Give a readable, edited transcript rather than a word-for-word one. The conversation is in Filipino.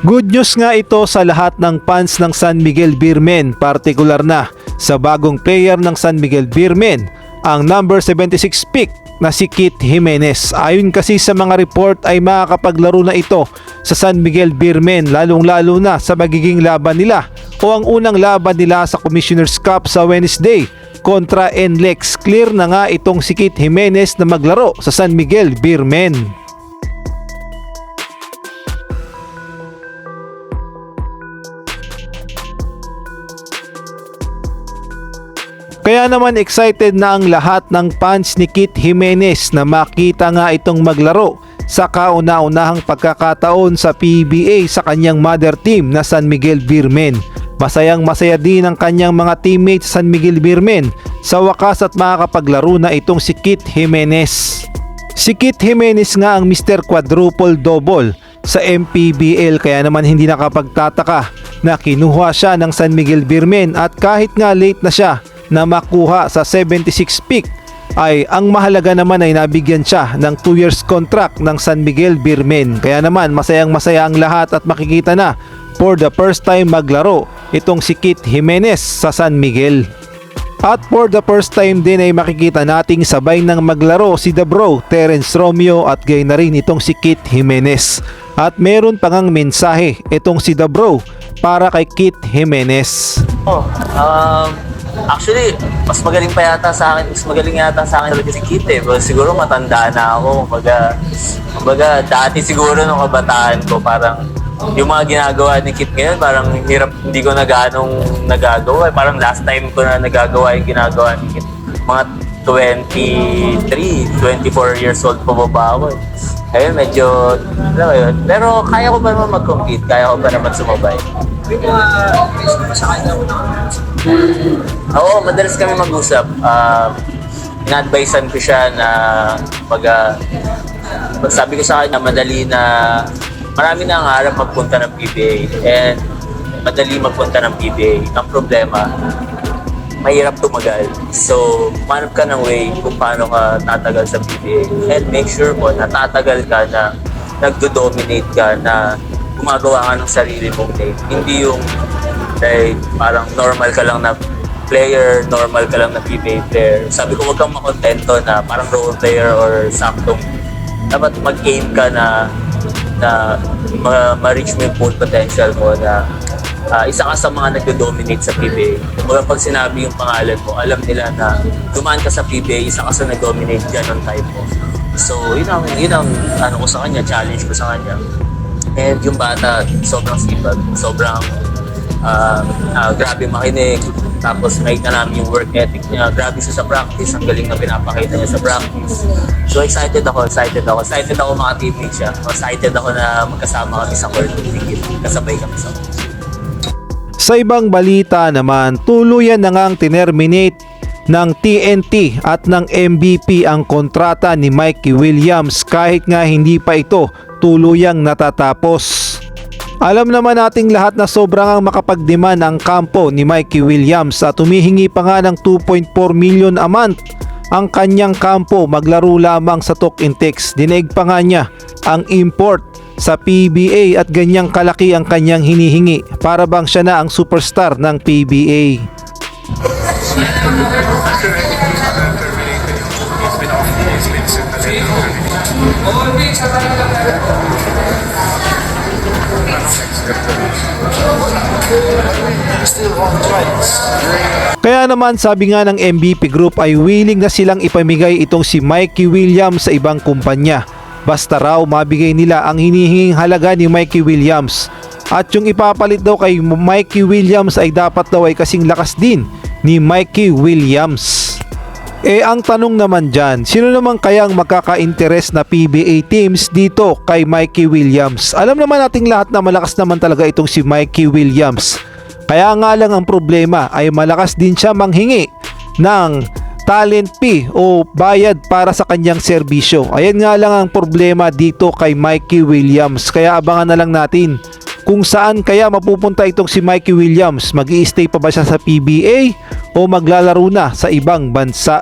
Good news nga ito sa lahat ng fans ng San Miguel Beermen, partikular na sa bagong player ng San Miguel Beermen, ang number 76 pick na si Kit Jimenez. Ayon kasi sa mga report ay makakapaglaro na ito sa San Miguel Beermen, lalong-lalo na sa magiging laban nila o ang unang laban nila sa Commissioner's Cup sa Wednesday kontra NLEX. Clear na nga itong si Kit Jimenez na maglaro sa San Miguel Beermen. Kaya naman excited na ang lahat ng fans ni Kit Jimenez na makita nga itong maglaro sa kauna-unahang pagkakataon sa PBA sa kanyang mother team na San Miguel Beermen. Masayang masaya din ang kanyang mga teammates sa San Miguel Beermen sa wakas at makakapaglaro na itong si Kit Jimenez. Si Kit Jimenez nga ang Mr. Quadruple Double sa MPBL, kaya naman hindi nakapagtataka na kinuha siya ng San Miguel Beermen at kahit nga late na siya na makuha sa 76 pick ay ang mahalaga naman ay nabigyan siya ng 2 years contract ng San Miguel Beermen. Kaya naman masayang masaya ang lahat at makikita na for the first time maglaro itong si Kit Jimenez sa San Miguel. At for the first time din ay makikita nating sabay nang maglaro si The Bro, Terence Romeo at gay na rin itong si Kit Jimenez. At meron pang ang mensahe itong si The Bro para kay Kit Jimenez. Actually, mas magaling pa yata sa akin, mas magaling yata sa akin talaga si Kit eh. Pero siguro matanda na ako. Kumbaga, dati siguro nung kabataan ko, parang yung mga ginagawa ni Kit ngayon, parang hirap, hindi ko na ganong nagagawa. Parang last time ko na nagagawa yung ginagawa ni Kit. Mga 23, 24 years old pa ba ako eh. Ayun, medyo, alam mo yun. Pero kaya ko pa naman mag-compete, kaya ko pa naman sumabay. May mga reason ba sa kanya? Oo, madalas kami mag-usap. In-advisean ko siya na sabi ko sa kanya madali na marami na ang harap magpunta ng PBA and madali magpunta ng PBA. Ang problema, mahirap tumagal. So, manap ka ng way kung paano ka tatagal sa PBA and make sure mo na tatagal ka na nagdo-dominate ka, na gumagawa ka ng sarili mong name. Hindi yung like, parang normal ka lang na player, normal ka lang na PBA player. Sabi ko, huwag kang makontento na parang role player or saktong. Dapat mag-aim ka na ma-reach mo yung full potential mo, na isa ka sa mga nagdo-dominate sa PBA. Kung pag sinabi yung pangalan mo, alam nila na dumaan ka sa PBA, isa ka sa nag-dominate dyan on type mo. So, yun ang ano ko sa kanya, challenge ko sa kanya. And yung bata, sobrang sipag, sobrang grabe makinig. Tapos nakita namin yung work ethic niya. Grabe siya sa practice. Ang galing na pinapakita niya sa practice. So excited ako maka-teammate siya. Excited ako na magkasama kami sa court. Kasabay kami sa court. Sa ibang balita naman, tuluyan na ngang tinerminate ng TNT at ng MVP ang kontrata ni Mikey Williams kahit nga hindi pa ito tuluyang natatapos. Alam naman nating lahat na sobrang ang makapagdemand ang kampo ni Mikey Williams at humihingi pa nga ng 2.4 million a month ang kanyang kampo maglaro lamang sa talk in text. Dinaig pa nga niya ang import sa PBA at ganyang kalaki ang kanyang hinihingi para bang siya na ang superstar ng PBA. Kaya naman sabi nga ng MVP Group ay willing na silang ipamigay itong si Mikey Williams sa ibang kumpanya. Basta raw mabigay nila ang hinihinging halaga ni Mikey Williams. At yung ipapalit daw kay Mikey Williams ay dapat daw ay kasing lakas din ni Mikey Williams. Ang tanong naman dyan, sino naman kayang magkaka-interest na PBA teams dito kay Mikey Williams? Alam naman nating lahat na malakas naman talaga itong si Mikey Williams. Kaya nga lang ang problema ay malakas din siya manghingi ng talent fee o bayad para sa kanyang serbisyo. Ayan nga lang ang problema dito kay Mikey Williams. Kaya abangan na lang natin kung saan kaya mapupunta itong si Mikey Williams. Mag-i-stay pa ba siya sa PBA o maglalaro na sa ibang bansa?